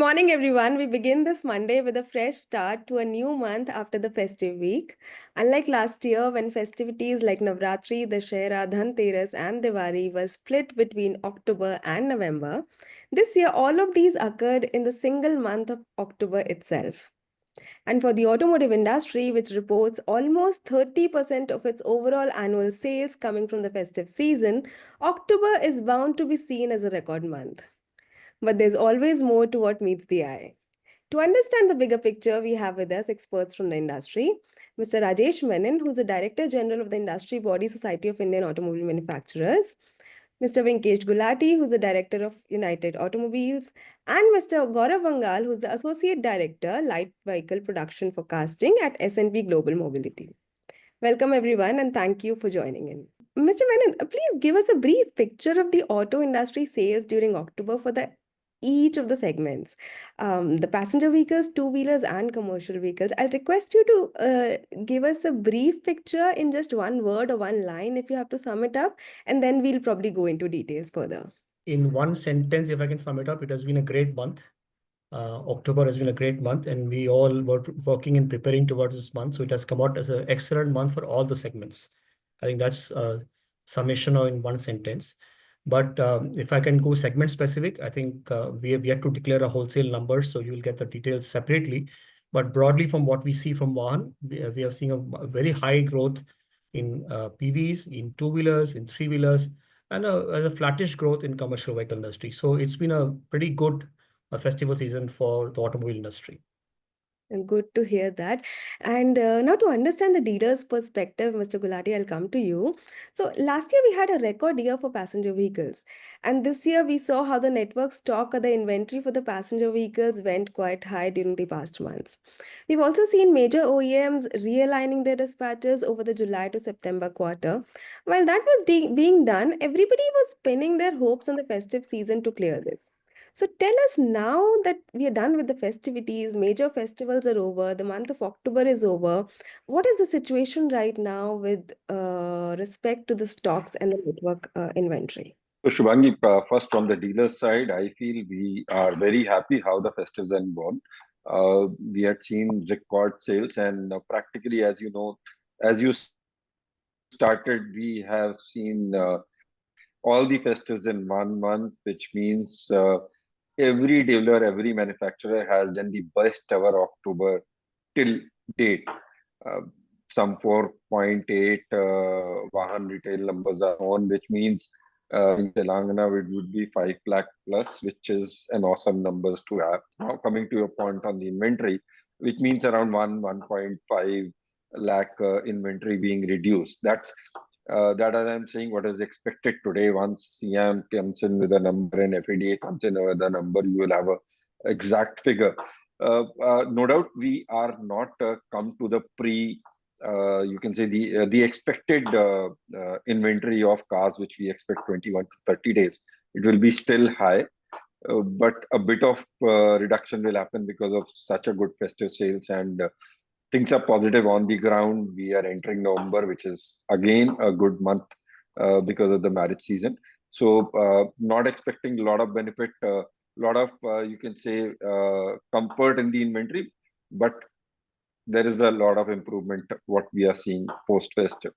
morning, everyone. We begin this Monday with a fresh start to a new month after the festive week. Unlike last year, when festivities like Navratri, Dashera, Dhanteras, and Diwali were split between October and November, this year all of these occurred in the single month of October itself. And for the automotive industry, which reports almost 30% of its overall annual sales coming from the festive season, October is bound to be seen as a record month. But there's always more to what meets the eye. To understand the bigger picture, we have with us experts from the industry. Mr. Rajesh Menon, who's the Director General of the industry body Society of Indian Automobile Manufacturers. Mr. Venkesh Gulati, who's the Director of United Automobiles. And Mr. Gaurav Vangal, who's the Associate Director, Light Vehicle Production Forecasting at S&P Global Mobility. Welcome, everyone, and thank you for joining in. Mr. Menon, please give us a brief picture of the auto industry sales during October for each of the segments, the passenger vehicles, two-wheelers, and commercial vehicles. I'll request you to give us a brief picture in just one word or one line if you have to sum it up, and then we'll probably go into details further. In one sentence, if I can sum it up, it has been a great month. October has been a great month, and we all were working and preparing towards this month. So it has come out as an excellent month for all the segments. I think that's a summation in one sentence. But if I can go segment specific, I think we have yet to declare a wholesale number, so you will get the details separately. But broadly, from what we see from Vahan, we are seeing a very high growth in PVs, in two-wheelers, in three-wheelers, and a flattish growth in commercial vehicle industry. So it's been a pretty good festival season for the automobile industry. Good to hear that. And now to understand the dealer's perspective, Mr. Gulati, I'll come to you. So last year we had a record year for passenger vehicles. And this year we saw how the network stock or the inventory for the passenger vehicles went quite high during the past months. We've also seen major OEMs realigning their dispatches over the July to September quarter. While that was being done, everybody was pinning their hopes on the festive season to clear this. So tell us, now that we are done with the festivities, major festivals are over, the month of October is over, what is the situation right now with respect to the stocks and the network inventory? So Shubhangi, first from the dealer side, I feel we are very happy how the festives have gone. We had seen record sales, and practically, as you know, as you started, we have seen all the festives in 1 month, which means every dealer, every manufacturer has done the best ever October till date. Some 4.8 Vahan retail numbers are on, which means in Telangana it would be 5 lakh plus, which is an awesome numbers to have. Now coming to your point on the inventory, which means around 1.5 lakh inventory being reduced. That as I'm saying, what is expected today. Once CM comes in with a number and FADA comes in with a number, you will have a exact figure. No doubt we are not come to the you can say the expected inventory of cars, which we expect 21 to 30 days. It will be still high, but a bit of reduction will happen because of such a good festive sales, and things are positive on the ground. We are entering November, which is again a good month because of the marriage season. So not expecting a lot of benefit, lot of you can say comfort in the inventory, but there is a lot of improvement what we are seeing post festive.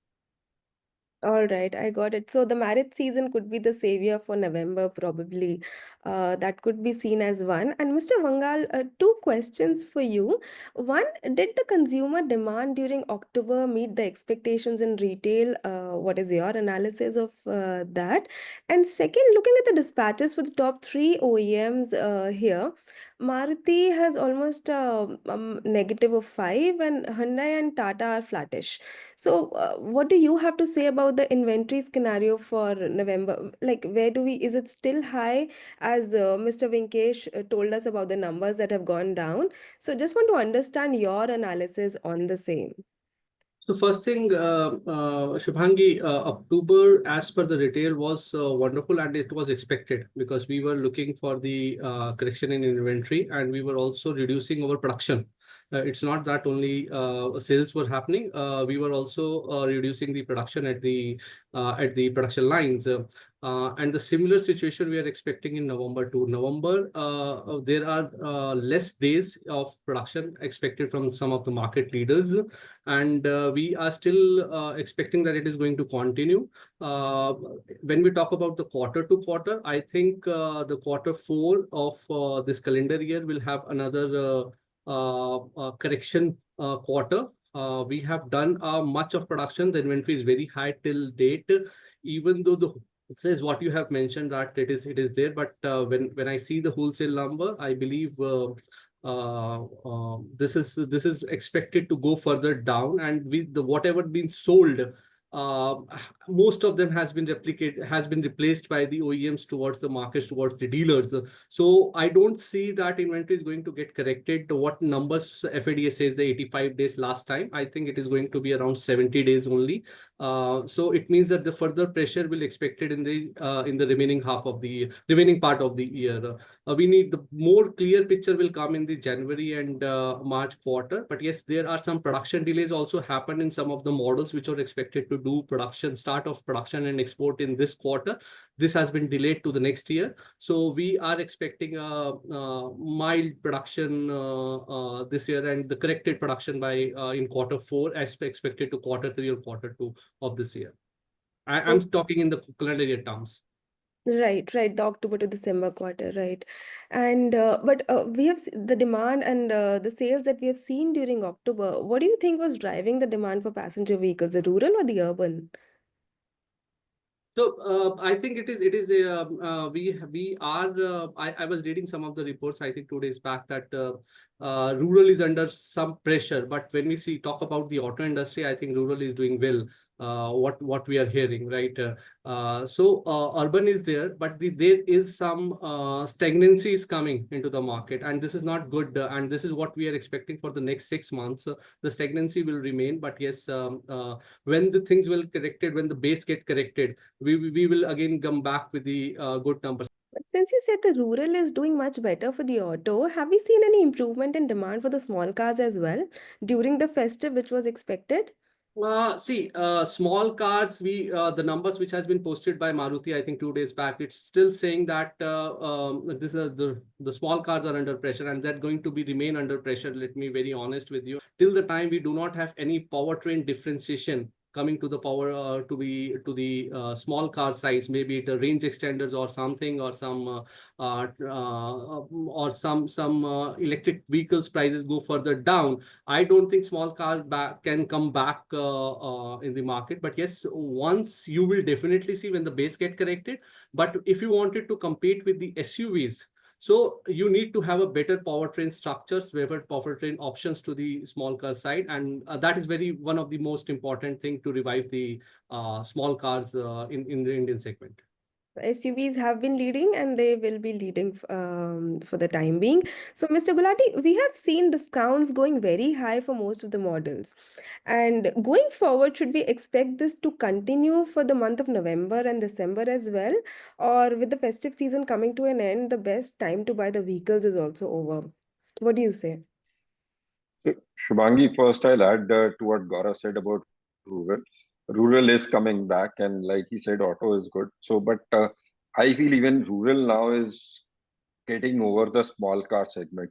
All right, I got it. So the marriage season could be the savior for November, probably. That could be seen as one. And Mr. Vangal, two questions for you. One, did the consumer demand during October meet the expectations in retail? What is your analysis of that? And second, looking at the dispatches for the top three OEMs here, Maruti has almost negative of 5, and Hyundai and Tata are flattish. So, what do you have to say about the inventory scenario for November? Like, where do we, is it still high, as Mr. Venkesh told us about the numbers that have gone down? So, just want to understand your analysis on the same. So first thing, Shubhangi, October as per the retail was wonderful, and it was expected because we were looking for the correction in inventory, and we were also reducing our production It's not that only sales were happening. We were also reducing the production at the production lines. And the similar situation we are expecting in November too. November, there are less days of production expected from some of the market leaders, and we are still expecting that it is going to continue. When we talk about the quarter to quarter, I think the quarter 4 of this calendar year will have another correction quarter. We have done much of production. The inventory is very high till date, even though it says what you have mentioned that it is there. But when I see the wholesale number, I believe this is expected to go further down, and with the whatever been sold, most of them has been replaced by the OEMs towards the markets, towards the dealers. So I don't see that inventory is going to get corrected to what numbers FADA says the 85 days last time. I think it is going to be around 70 days only. So it means that the further pressure will expected in the remaining part of the year. We need the more clear picture will come in the January and March quarter. But yes, there are some production delays also happened in some of the models which are expected to do start of production and export in this quarter. This has been delayed to the next year. So we are expecting a mild production this year, and the corrected production by in quarter 4 as expected to quarter 3 or quarter 2 of this year. I'm talking in the calendar year terms. Right, the October to December quarter, right. And but we have the demand and the sales that we have seen during October. What do you think was driving the demand for passenger vehicles, the rural or the urban? So I think it is we are I was reading some of the reports I think 2 days back that rural is under some pressure, but when we talk about the auto industry, I think rural is doing well. What we are hearing, right? So urban is there, but there is some stagnancy is coming into the market, and this is not good. And this is what we are expecting for the next 6 months. The stagnancy will remain, but yes, when the things will corrected, when the base get corrected, we will again come back with the good numbers. But since you said the rural is doing much better for the auto, have we seen any improvement in demand for the small cars as well during the festive, which was expected? Small cars, the numbers which has been posted by Maruti, I think 2 days back, it's still saying that this is the small cars are under pressure, and they're going to remain under pressure. Let me be very honest with you. Till the time we do not have any powertrain differentiation coming to the power to the small car size, maybe it range extenders or something, or some electric vehicles prices go further down. I don't think small car can come back in the market. But yes, once you will definitely see when the base get corrected. But if you wanted to compete with the SUVs, so you need to have a better powertrain structures, better powertrain options to the small car side, and that is one of the most important thing to revive the small cars in the Indian segment. SUVs have been leading and they will be leading for the time being. So, Mr. Gulati, we have seen discounts going very high for most of the models. And going forward, should we expect this to continue for the month of November and December as well? Or with the festive season coming to an end, the best time to buy the vehicles is also over? What do you say? So, Shubhangi, first I'll add to what Gaurav said about rural. Rural is coming back, and like he said, auto is good. So, but I feel even rural now is getting over the small car segment.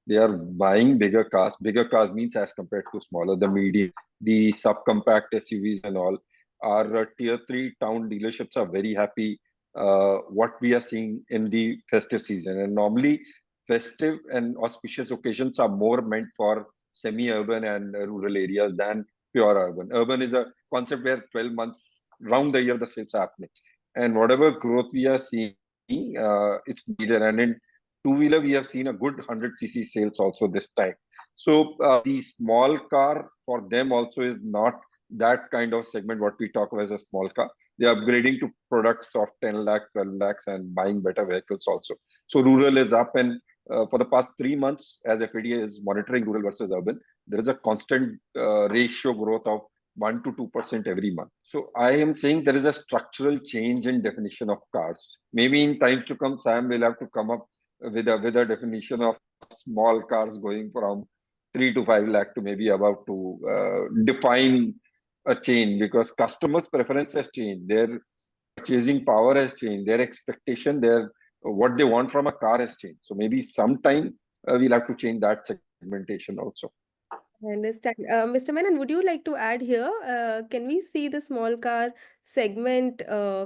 They are buying bigger cars. Bigger cars means as compared to smaller, the medium, the subcompact SUVs and all. Our tier 3 town dealerships are very happy what we are seeing in the festive season. And normally, festive and auspicious occasions are more meant for semi-urban and rural areas than pure urban. Urban is a concept where 12 months round the year the sales are happening, and whatever growth we are seeing, it's neither. And in two-wheeler, we have seen a good 100cc sales also this time. So the small car for them also is not that kind of segment what we talk about as a small car. They are upgrading to products of 10 lakh, 12 lakhs and buying better vehicles also. So rural is up, and for the past 3 months, as FADA is monitoring rural versus urban, there is a constant ratio growth of 1 to 2% every month. So I am saying there is a structural change in definition of cars. Maybe in times to come, Sam will have to come up with a definition of small cars going from 3 to 5 lakh to maybe above to define a change, because customers' preference has changed. Their purchasing power has changed. Their expectation, their what they want from a car has changed. So maybe sometime we'll have to change that segmentation also. I understand. Mr. Menon, would you like to add here? Can we see the small car segment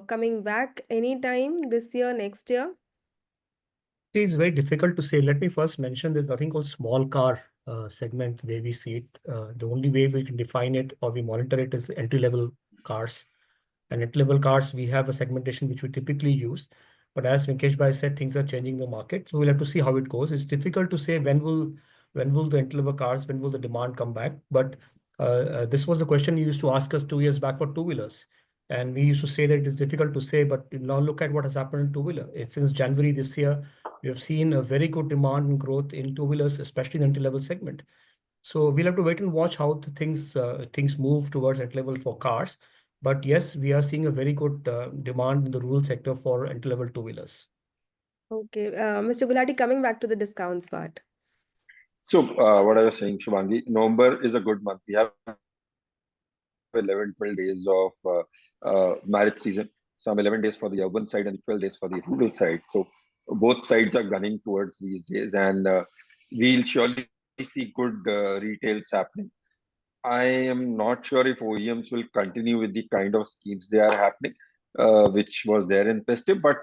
coming back anytime this year, next year? It's very difficult to say. Let me first mention there's nothing called small car segment where we see it. The only way we can define it or we monitor it is entry-level cars. And entry-level cars, we have a segmentation which we typically use. But as Vinkesh Bhai said, things are changing in the market. So we'll have to see how it goes. It's difficult to say when will the entry-level cars, when will the demand come back. But this was the question you used to ask us 2 years back for two-wheelers. And we used to say that it is difficult to say, but now look at what has happened in two-wheeler. Since January this year, we have seen a very good demand and growth in two-wheelers, especially in the entry-level segment. So we'll have to wait and watch how the things move towards entry-level for cars. But yes, we are seeing a very good demand in the rural sector for entry-level two-wheelers. Okay, Mr. Gulati, coming back to the discounts part. So what I was saying, Shubhangi, November is a good month. We have 11, 12 days of marriage season. Some 11 days for the urban side and 12 days for the rural side. So both sides are gunning towards these days, and we'll surely see good retails happening. I am not sure if OEMs will continue with the kind of schemes they are happening, which was there in festive, but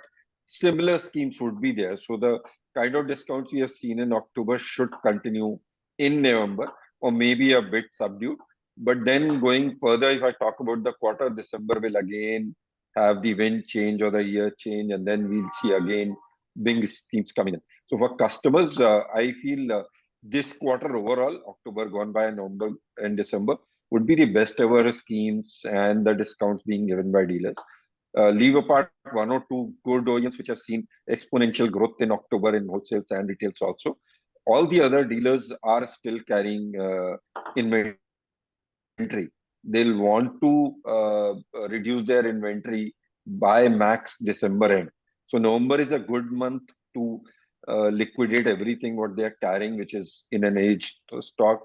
similar schemes would be there. So the kind of discounts we have seen in October should continue in November, or maybe a bit subdued. But then going further, if I talk about the quarter, December will again have the wind change or the year change, and then we'll see again big schemes coming in. So for customers, I feel this quarter overall, October gone by, November and December, would be the best ever schemes and the discounts being given by dealers. Leave apart one or two good OEMs which have seen exponential growth in October in wholesales and retails also. All the other dealers are still carrying inventory. They'll want to reduce their inventory by max December end. So November is a good month to liquidate everything what they are carrying, which is in an aged stock,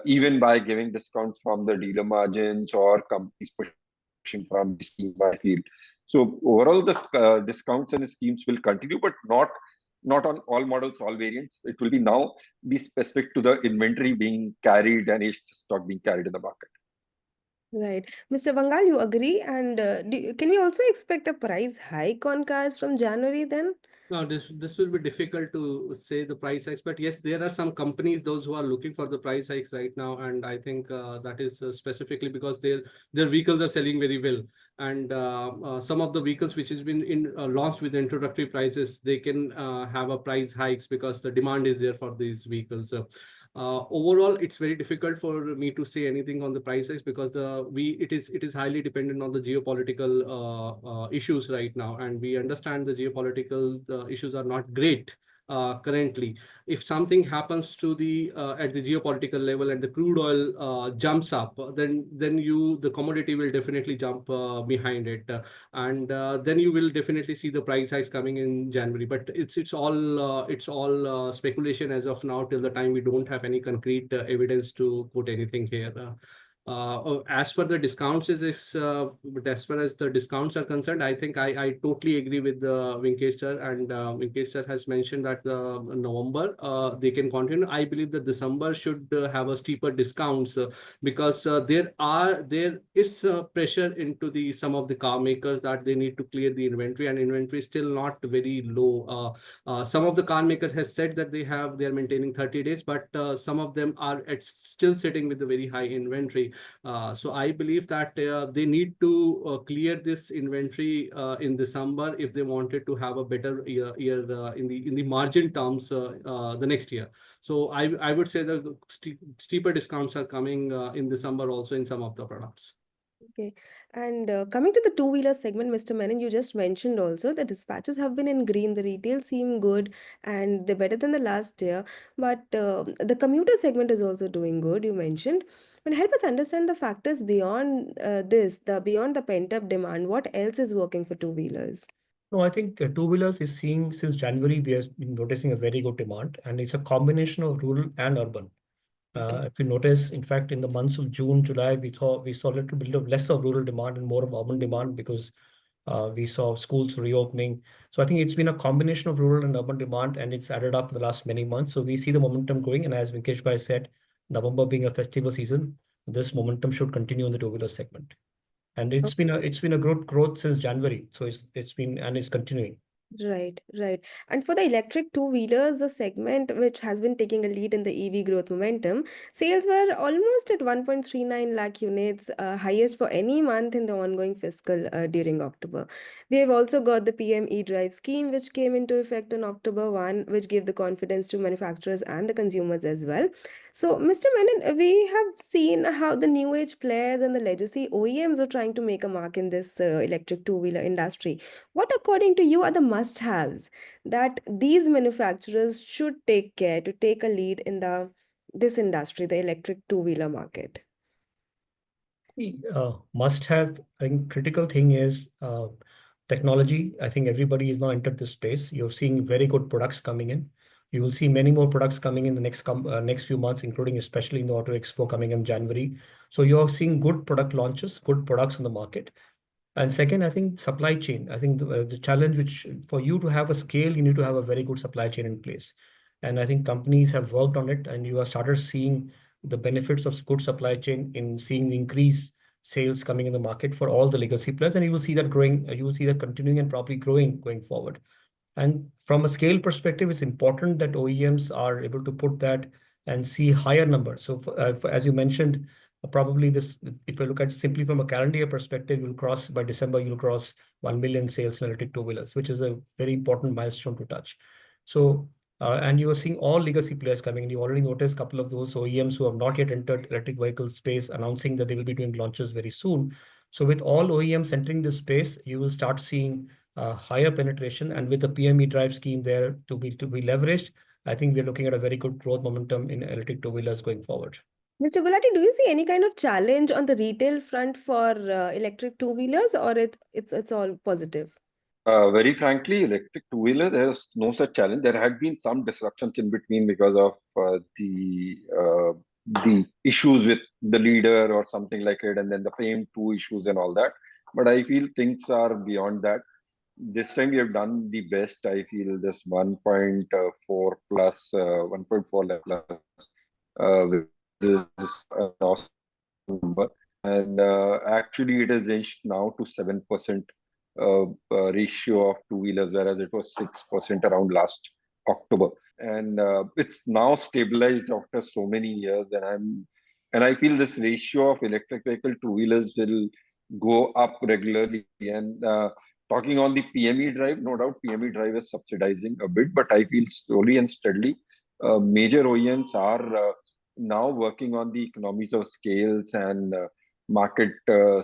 even by giving discounts from the dealer margins or companies pushing from the scheme, I feel. So overall, the discounts and the schemes will continue, but not on all models, all variants. It will be now be specific to the inventory being carried and aged stock being carried in the market. Right. Mr. Vangal, you agree? And can we also expect a price hike on cars from January then? No, this will be difficult to say the price hikes, but yes, there are some companies, those who are looking for the price hikes right now, and I think that is specifically because their vehicles are selling very well, and some of the vehicles which has been launched with introductory prices, they can have a price hikes because the demand is there for these vehicles. Overall, it's very difficult for me to say anything on the prices because it is highly dependent on the geopolitical issues right now, and we understand the geopolitical issues are not great currently. If something happens to the at the geopolitical level and the crude oil jumps up, then the commodity will definitely jump behind it, and then you will definitely see the price hikes coming in January. But it's all speculation as of now till the time we don't have any concrete evidence to put anything here. As for the discounts, but as far as the discounts are concerned, I think I totally agree with Vinkesh sir, and Vinkesh sir has mentioned that November they can continue. I believe that December should have a steeper discounts because there is pressure into some of the car makers that they need to clear the inventory, and inventory is still not very low. Some of the car makers has said that they are maintaining 30 days, but some of them are still sitting with a very high inventory. So I believe that they need to clear this inventory in December if they wanted to have a better year in the margin terms the next year. So I would say the steeper discounts are coming in December also in some of the products. Okay. And coming to the two-wheeler segment, Mr. Menon, you just mentioned also the dispatches have been in green. The retail seem good and they're better than the last year. But the commuter segment is also doing good, you mentioned. But help us understand the factors beyond beyond the pent-up demand. What else is working for two-wheelers? No, I think two-wheelers is seeing since January, we have been noticing a very good demand, and it's a combination of rural and urban. If you notice, in fact, in the months of June, July, we saw a little bit of less of rural demand and more of urban demand because we saw schools reopening. So I think it's been a combination of rural and urban demand, and it's added up the last many months. So we see the momentum going, and as Vinkesh Bhai said, November being a festival season, this momentum should continue in the two-wheeler segment. And it's been a growth since January. So it's been and it's continuing. Right, right. And for the electric two-wheelers, the segment which has been taking a lead in the EV growth momentum, sales were almost at 1.39 lakh units, highest for any month in the ongoing fiscal during October. We have also got the PM E-Drive scheme, which came into effect on October 1, which gave the confidence to manufacturers and the consumers as well. So, Mr. Menon, we have seen how the new age players and the legacy OEMs are trying to make a mark in this electric two-wheeler industry. What, according to you, are the must-haves that these manufacturers should take care to take a lead in this industry, the electric two-wheeler market? Must have. I think critical thing is technology. I think everybody is now entered this space. You're seeing very good products coming in. You will see many more products coming in the next few months, including especially in the Auto Expo coming in January. So you're seeing good product launches, good products on the market. And second, I think supply chain. I think the challenge which for you to have a scale, you need to have a very good supply chain in place. And I think companies have worked on it, and you have started seeing the benefits of good supply chain in seeing the increased sales coming in the market for all the legacy players. And you will see that growing, you will see that continuing and probably growing going forward. And from a scale perspective, it's important that OEMs are able to put that and see higher numbers. So as you mentioned, probably this, if you look at simply from a calendar year perspective, you'll cross by December, you'll cross 1 million sales in electric two-wheelers, which is a very important milestone to touch. So, and you are seeing all legacy players coming in. You already noticed a couple of those OEMs who have not yet entered electric vehicle space announcing that they will be doing launches very soon. So with all OEMs entering this space, you will start seeing higher penetration, and with the PM E-Drive scheme there to be leveraged, I think we're looking at a very good growth momentum in electric two-wheelers going forward. Mr. Gulati, do you see any kind of challenge on the retail front for electric two-wheelers, or it's all positive? Very frankly, electric two-wheeler, there's no such challenge. There had been some disruptions in between because of the issues with the leader or something like it, and then the FAME 2 issues and all that. But I feel things are beyond that. This time we have done the best. I feel this 1.4 plus, 1.4 lakh plus, which is an awesome number. And actually, it has inched now to 7% ratio of two-wheelers, whereas it was 6% around last October. And it's now stabilized after so many years. And I feel this ratio of electric vehicle two-wheelers will go up regularly. And talking on the PM E-Drive, no doubt PM E-Drive is subsidizing a bit, but I feel slowly and steadily, major OEMs are now working on the economies of scales and market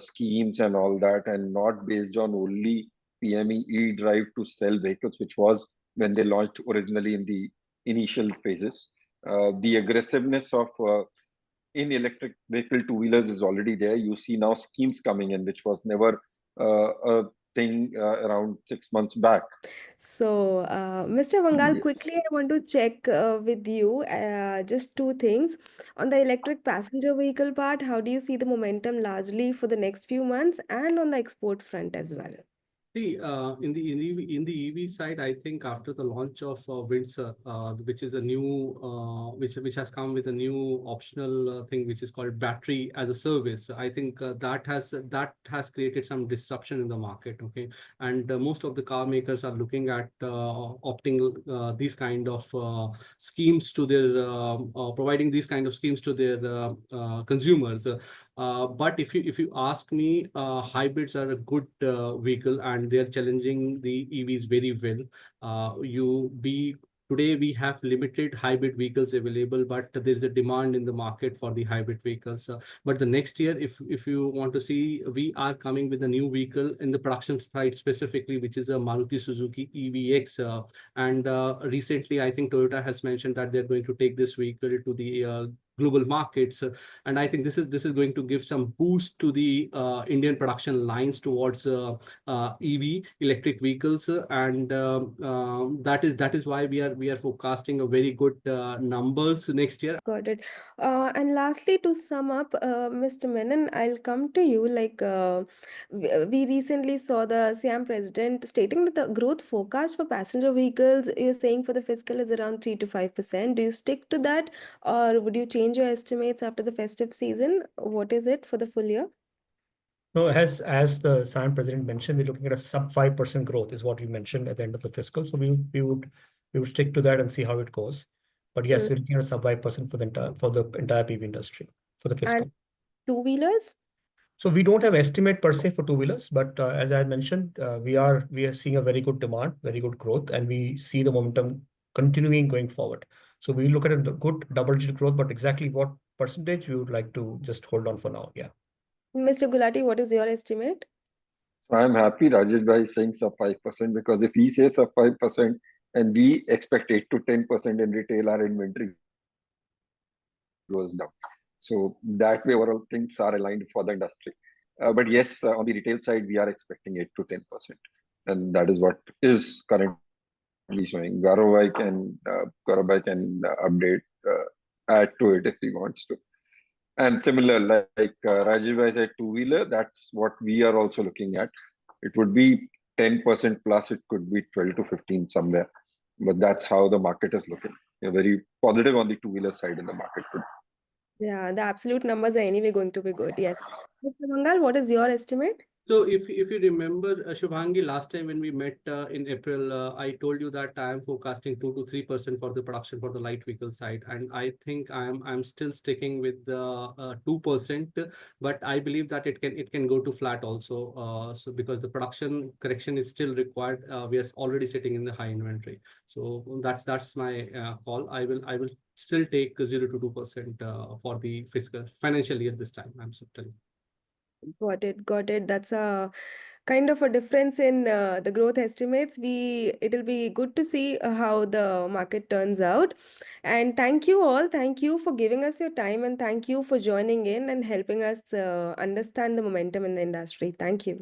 schemes and all that, and not based on only PME E-Drive to sell vehicles, which was when they launched originally in the initial phases. The aggressiveness of in electric vehicle two-wheelers is already there. You see now schemes coming in, which was never a thing around 6 months back. So, Mr. Vangal, Yes. quickly, I want to check with you just two things. On the electric passenger vehicle part, how do you see the momentum largely for the next few months, and on the export front as well? See, in the EV side, I think after the launch of Windsor, which is a new which has come with a new optional thing which is called battery as a service. I think that has created some disruption in the market. Okay, and most of the car makers are looking at opting these kind of schemes to their providing these kind of schemes to their consumers. But if you ask me, hybrids are a good vehicle, and they are challenging the EVs very well. Today we have limited hybrid vehicles available, but there is a demand in the market for the hybrid vehicles. But the next year, if you want to see, we are coming with a new vehicle in the production side specifically, which is a Maruti Suzuki EVX. And recently, I think Toyota has mentioned that they're going to take this vehicle to the global markets. And I think this is going to give some boost to the Indian production lines towards EV, electric vehicles, and that is why we are forecasting a very good numbers next year. Got it. And lastly, to sum up, Mr. Menon, I'll come to you. We recently saw the Siam president stating that the growth forecast for passenger vehicles, you're saying for the fiscal is around 3 to 5%. Do you stick to that, or would you change your estimates after the festive season? What is it for the full year? No, as the SIAM president mentioned, we're looking at a sub 5% growth is what we mentioned at the end of the fiscal. So we would stick to that and see how it goes. But yes, we're looking at a sub 5% for the entire PV industry for the fiscal. And two-wheelers? So we don't have estimate per se for two-wheelers, but as I mentioned, we are seeing a very good demand, very good growth, and we see the momentum continuing going forward. So we look at a good double-digit growth, but exactly what percentage we would like to just hold on for now. Yeah. Mr. Gulati, what is your estimate? So I'm happy Rajesh bhai is saying sub 5%, because if he says sub 5% and we expect 8 to 10% in retail, our inventory goes down. So that way overall things are aligned for the industry. But yes, on the retail side, we are expecting 8 to 10%. And that is what is currently showing. Gaurav can update, add to it if he wants to. And similar, like Rajiv bhai said, two-wheeler, that's what we are also looking at. It would be 10% plus, it could be 12 to 15 somewhere. But that's how the market is looking. We're very positive on the two-wheeler side in the market. Yeah, the absolute numbers are anyway going to be good. Yes. Mr. Mangal, what is your estimate? So if you remember, Shubhangi, last time when we met in April, I told you that I am forecasting 2 to 3% for the production for the light vehicle side, and I think I'm still sticking with the 2%, but I believe that it can go to flat also. So because the production correction is still required, we are already sitting in the high inventory. So that's my call. I will still take 0 to 2% for the fiscal financial year this time. I'm so telling. Got it. That's a kind of a difference in the growth estimates. It'll be good to see how the market turns out. And thank you all. Thank you for giving us your time, and thank you for joining in and helping us understand the momentum in the industry. Thank you.